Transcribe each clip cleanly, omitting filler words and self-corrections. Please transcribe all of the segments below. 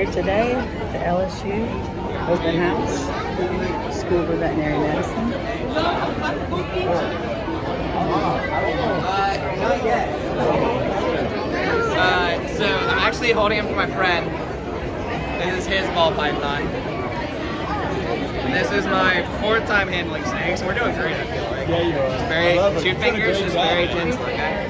here today at the LSU open house, School of Veterinary Medicine. So I'm actually holding him for my friend. This is his ball python. This is my fourth time handling snakes. We're doing great, I feel like. Yeah, you are. It's very, two fingers, just very gentle, okay?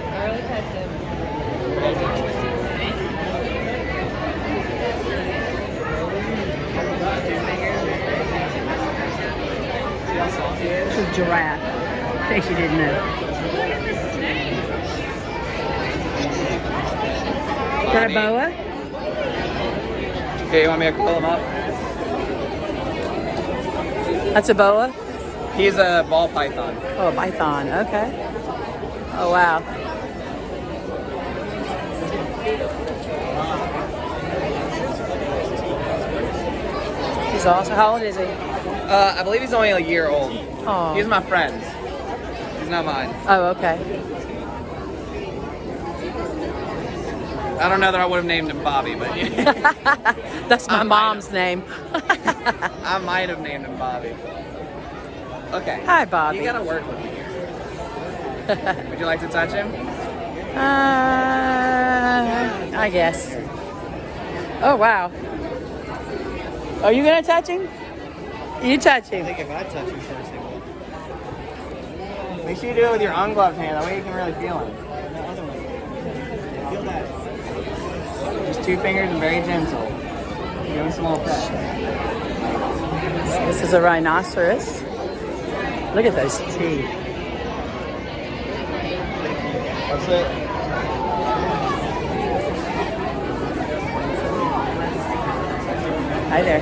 This is giraffe, in case you didn't know. Is that a boa? Okay, you want me to pull him up? That's a boa? He's a ball python. Oh, a python, okay. Oh, wow. He's awesome. How old is he? I believe he's only a year old. Oh. He's my friend's. He's not mine. Oh, okay. I don't know that I would have named him Bobby, but That's my mom's name. I might have named him Bobby. Okay. Hi, Bobby. You gotta work with me here. Would you like to touch him? I guess. Oh, wow. Are you gonna touch him? You touch him. I think if I touch him first, he will. Make sure you do it with your ungloved hand. That way you can really feel him. Feel that. Just two fingers and very gentle. Give him some little pet. This is a rhinoceros. Look at those teeth. That's it. Hi there.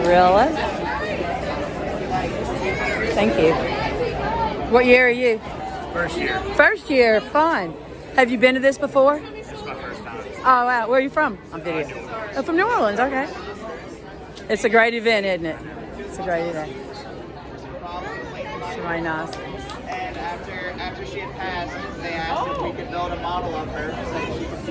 Really? Thank you. What year are you? First year. First year, fun. Have you been to this before? This is my first time. Oh, wow. Where are you from? On video. Oh, from New Orleans, okay. It's a great event, isn't it? It's a great event. It's very nice. And after she had passed, they asked if we could build a model of her so that she could